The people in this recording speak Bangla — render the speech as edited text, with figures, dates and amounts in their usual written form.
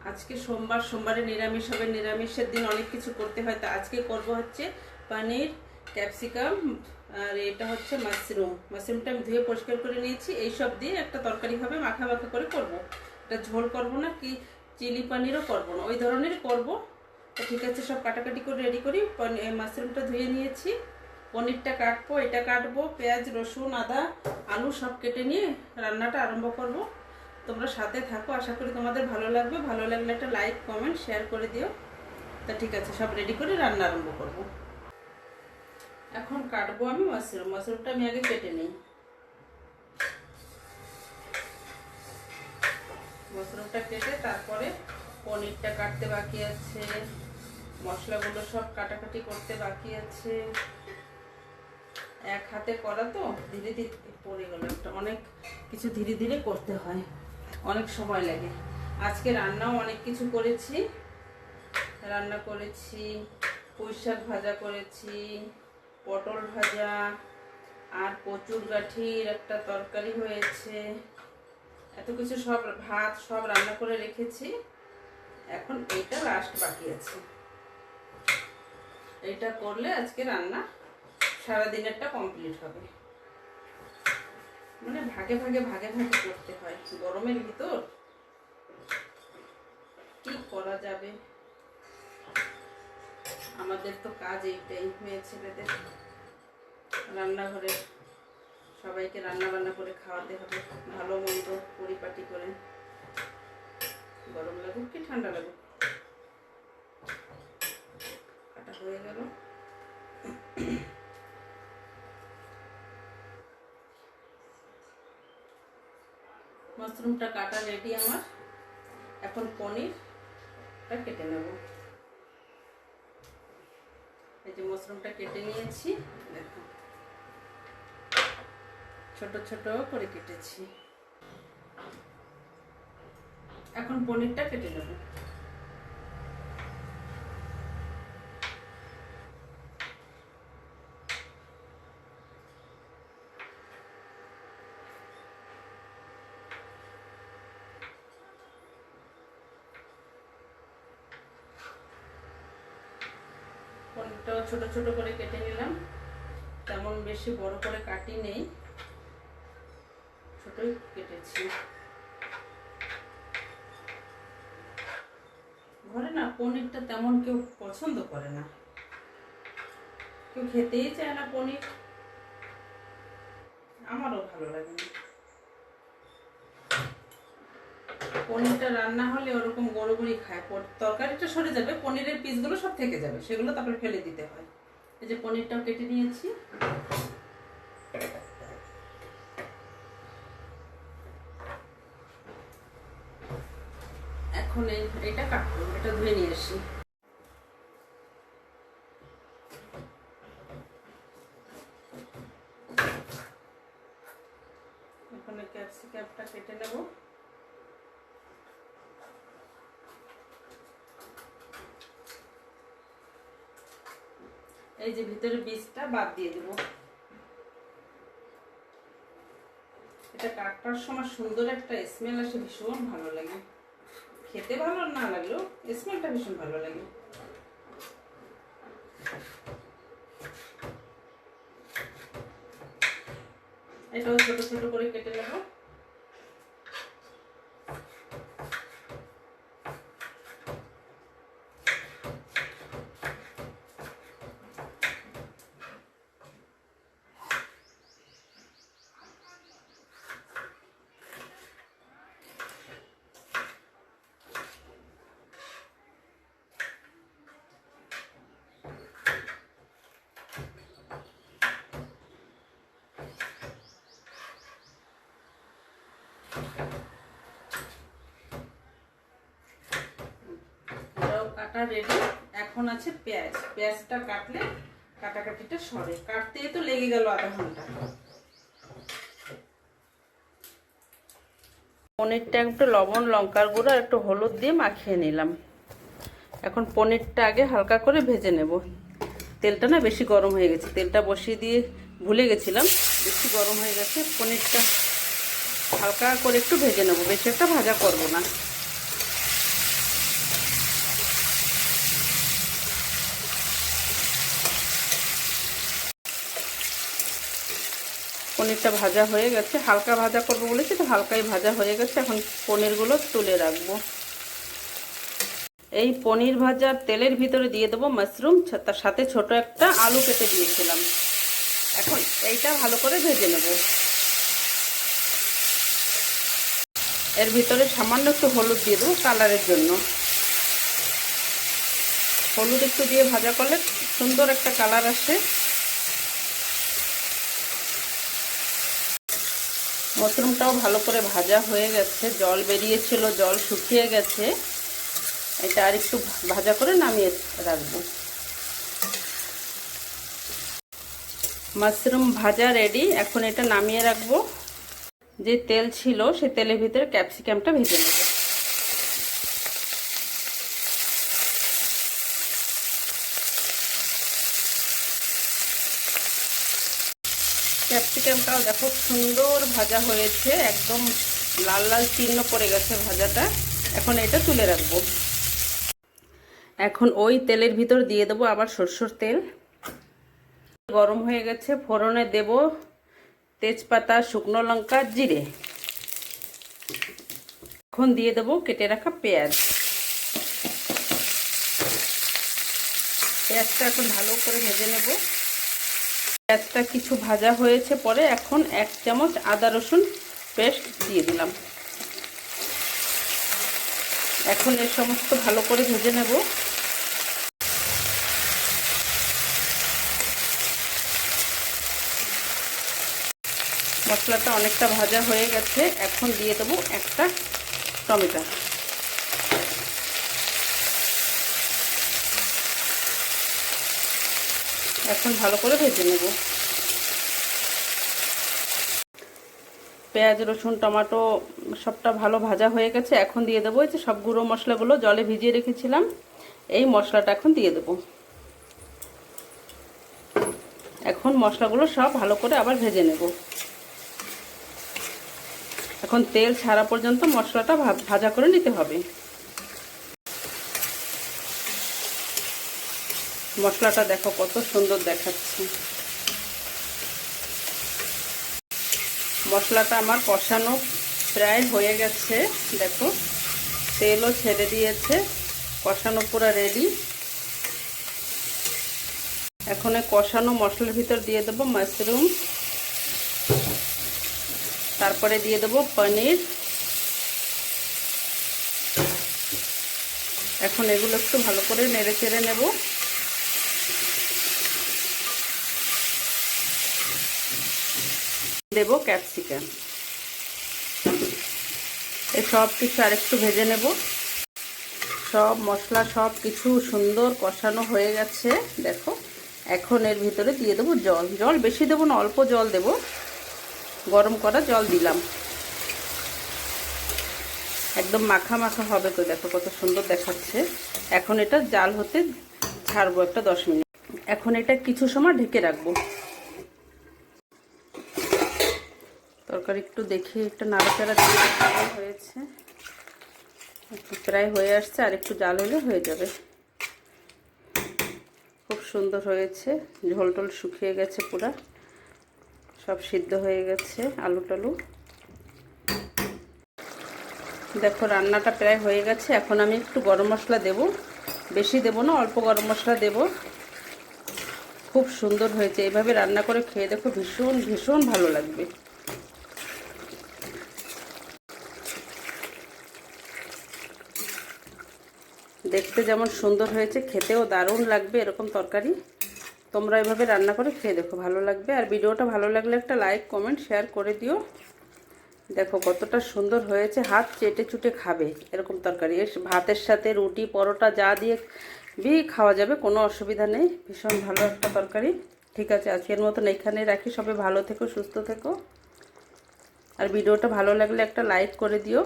আজকে সোমবার, সোমবারে নিরামিষ হবে। নিরামিষের দিন অনেক কিছু করতে হয়। তা আজকে করব হচ্ছে পনির, ক্যাপসিকাম আর এটা হচ্ছে মাশরুমটা আমি ধুয়ে পরিষ্কার করে নিয়েছি। এই সব দিয়ে একটা তরকারি হবে, মাখা মাখা করে করব। এটা ঝোল করব না, কি চিলি পনিরও করব না, ওই ধরনেরই করব। তো ঠিক আছে, সব কাটাকাটি করে রেডি করি। মাশরুমটা ধুয়ে নিয়েছি, পনিরটা কাটবো, এটা কাটবো, পেঁয়াজ, রসুন, আদা, আলু সব কেটে নিয়ে রান্নাটা আরম্ভ করব। তোমরা সাথে থাকো, আশা করি তোমাদের ভালো লাগবে। ভালো লাগলে একটা লাইক, কমেন্ট, শেয়ার করে দিও। তা ঠিক আছে, সব রেডি করে রান্না আরম্ভ করব। এখন কাটবো আমি মাশরুমটা আমি আগে কেটে নিই। মাশরুমটা কেটে তারপরে পনিরটা কাটতে বাকি আছে, মশলাগুলো সব কাটাকাটি করতে বাকি আছে। এক হাতে করা তো ধীরে ধীরে পড়ে গেল একটা, অনেক কিছু ধীরে ধীরে করতে হয়, অনেক সময় লাগে। আজকে রান্নাও অনেক কিছু করেছি। রান্না করেছি পুঁই শাক ভাজা করেছি, পটল ভাজা, আর কচুর গাঠির একটা তরকারি হয়েছে। এত কিছু সব, ভাত সব রান্না করে রেখেছি। এখন এইটা লাস্ট বাকি আছে। এইটা করলে আজকে রান্না সারাদিনেরটা কমপ্লিট হবে। মানে ভাগে ভাগে ভাগে ভাগে করতে হয় গরমের ভিতর, কি করা যাবে। আমাদের তো কাজ এইটাই, মেয়ে ছেলেদের রান্নাঘরে সবাইকে রান্না বান্না করে খাওয়াতে হবে, ভালো মন্দ পরিপাটি করে। গরম লাগুক কি ঠান্ডা লাগুক। কাটা হয়ে গেল। মাশরুমটা কাটা রেডি আমার। এখন পনিরটা কেটে নেব। এই যে মাশরুমটা কেটে নিয়েছি, দেখো ছোট ছোট করে কেটেছি। এখন পনিরটা কেটে নেব। পনিরটাও ছোট ছোট করে কেটে নিলাম, তেমন বেশি বড় করে কাটি নেই, ছোটই কেটেছি। ঘরে না পনিরটা তেমন কেউ পছন্দ করে না, কেউ খেতেই চায় না পনির। আমারও ভালো লাগে না। পনিরটা রান্না হলে ওরকম গড়গড়ি খায়, তরকারিটা সরে যাবে, পনিরের পিসগুলো সব থেকে যাবে, সেগুলো তারপরে ফেলে দিতে হয়। এই যে পনিরটাও কেটে নিয়েছি। এখন এইটা কাটবো, এটা ধুয়ে নিয়ে আসি। এখন ক্যাপসিকামটা কেটে নেব। এই যে ভিতরে বীজটা বাদ দিয়ে দেব। এটা কাটার সময় সুন্দর একটা স্মেল আসে, ভীষণ ভালো লাগে। খেতে ভালো না লাগলেও স্মেলটা ভীষণ ভালো লাগে। এটাও ছোট ছোট করে কেটে নেব। কাটা রেডি। এখন আছে পেঁয়াজ। পেঁয়াজটা কাটলে কাটাকাটিটা সরে, কাটতে তো লেগে গেল আধা ঘন্টা। পনিরটা একটু লবণ, লঙ্কার গুঁড়ো আর একটু হলুদ দিয়ে মাখিয়ে নিলাম। এখন পনিরটা আগে হালকা করে ভেজে নেব। তেলটা না বেশি গরম হয়ে গেছে, তেলটা বসিয়ে দিয়ে ভুলে গেছিলাম, বেশি গরম হয়ে গেছে। পনিরটা হালকা করে একটু ভেজে নেব, বেশি একটা ভাজা করব না। পনিরটা ভাজা হয়ে গেছে, হালকা ভাজা করবো বলেছি তো হালকাই ভাজা হয়ে গেছে। এখন পনিরগুলো তুলে রাখবো। এই পনির ভাজার তেলের ভিতরে দিয়ে দেবো মাশরুম, তার সাথে ছোট একটা আলু কেটে দিয়েছিলাম। এখন এইটা ভালো করে ভেজে নেব। এর ভিতরে সামান্য একটু হলুদ দিয়ে দেবো কালারের জন্য। হলুদ একটু দিয়ে ভাজা করলে সুন্দর একটা কালার আসে। মাশরুমটাও ভালো করে ভাজা হয়ে গেছে, জল বেরিয়েছিল, জল শুকিয়ে গেছে। এটা আর একটু ভাজা করে নামিয়ে রাখবো। মাশরুম ভাজা রেডি। এখন এটা নামিয়ে রাখবো। যে তেল ছিল সে তেলের ভিতরে ক্যাপসিকামটা ভেজে নেব। ক্যাপসিকামটাও দেখো সুন্দর ভাজা হয়েছে, একদম লাল লাল চিহ্ন পড়ে গেছে ভাজাটা। এখন এটা তুলে রাখবো। এখন ওই তেলের ভিতর দিয়ে দেবো আবার সরষের তেল। গরম হয়ে গেছে, ফোড়নে দেব তেজপাতা, শুকনো লঙ্কা, জিরে। এখন দিয়ে দেবো কেটে রাখা পেঁয়াজ। পেঁয়াজটা এখন ভালো করে ভেজে নেব। পেঁয়াজটা কিছু ভাজা হয়েছে পরে এখন 1 চামচ আদা রসুন পেস্ট দিয়ে দিলাম। এখন এর সমস্ত ভালো করে ভেজে নেব। মশলাটা অনেকটা ভাজা হয়ে গেছে। এখন দিয়ে দেবো একটা টমেটো। এখন ভালো করে ভেজে নেব। পেঁয়াজ, রসুন, টমেটো সবটা ভালো ভাজা হয়ে গেছে। এখন দিয়ে দেবো এই যে সব গুঁড়ো মশলাগুলো জলে ভিজিয়ে রেখেছিলাম, এই মশলাটা এখন দিয়ে দেবো। এখন মশলাগুলো সব ভালো করে আবার ভেজে নেব। এখন তেল ছাড়া পর্যন্ত মশলাটা ভাজা করে নিতে হবে। মশলাটা দেখো কত সুন্দর দেখাচ্ছে। মশলাটা আমার কষানো প্রায় হয়ে গেছে, দেখো তেলও ছেড়ে দিয়েছে, কষানো পুরো রেডি। এখন এই কষানো মশলার ভিতর দিয়ে দেবো মাশরুম, তারপরে দিয়ে দেবো পনির। এখন এগুলো একটু ভালো করে নেড়ে চেড়ে নেব। দেব ক্যাপসিকাম। এই সব কিছু আরেকটু ভেজে নেব। সব মশলা সব কিছু সুন্দর কষানো হয়ে গেছে, দেখো। এখন এর ভিতরে দিয়ে দেবো জল। জল বেশি দেবো না, অল্প জল দেব। গরম করা জল দিলাম। একদম মাখা মাখা হবে তো, দেখো কত সুন্দর দেখাচ্ছে। এখন এটা জাল হতে ছাড়বো একটা 10 মিনিট। এখন এটা কিছু সময় ঢেকে রাখবো। তরকারি একটু দেখি, একটা নাড়াচাড়া দিয়ে হয়েছে, প্রায় হয়ে আসছে। আর একটু জাল হলে হয়ে যাবে। খুব সুন্দর হয়েছে, ঝোল টোল শুকিয়ে গেছে, পুরা সব সিদ্ধ হয়ে গেছে আলু টালু। দেখো রান্নাটা প্রায় হয়ে গেছে। এখন আমি একটু গরম মশলা দেব, বেশি দেব না, অল্প গরম মশলা দেব। খুব সুন্দর হয়েছে। এইভাবে রান্না করে খেয়ে দেখো, ভীষণ ভীষণ ভালো লাগবে। দেখতে যেমন সুন্দর হয়েছে, খেতেও দারুণ লাগবে এরকম তরকারি। তোমরা এভাবে রান্না করে খেয়ে দেখো, ভালো লাগবে। আর ভিডিওটা ভালো লাগলে একটা লাইক, কমেন্ট, শেয়ার করে দিও। দেখো কতটা সুন্দর হয়েছে, হাত চেটে চুটে খাবে এরকম তরকারি। এর ভাতের সাথে রুটি, পরোটা যা দিয়ে খাওয়া যাবে, কোনো অসুবিধা নেই। ভীষণ ভালো একটা তরকারি। ঠিক আছে, আজকের মতন এখানে রাখি। সবাই ভালো থেকো, সুস্থ থেকো। আর ভিডিওটা ভালো লাগলে একটা লাইক করে দিও।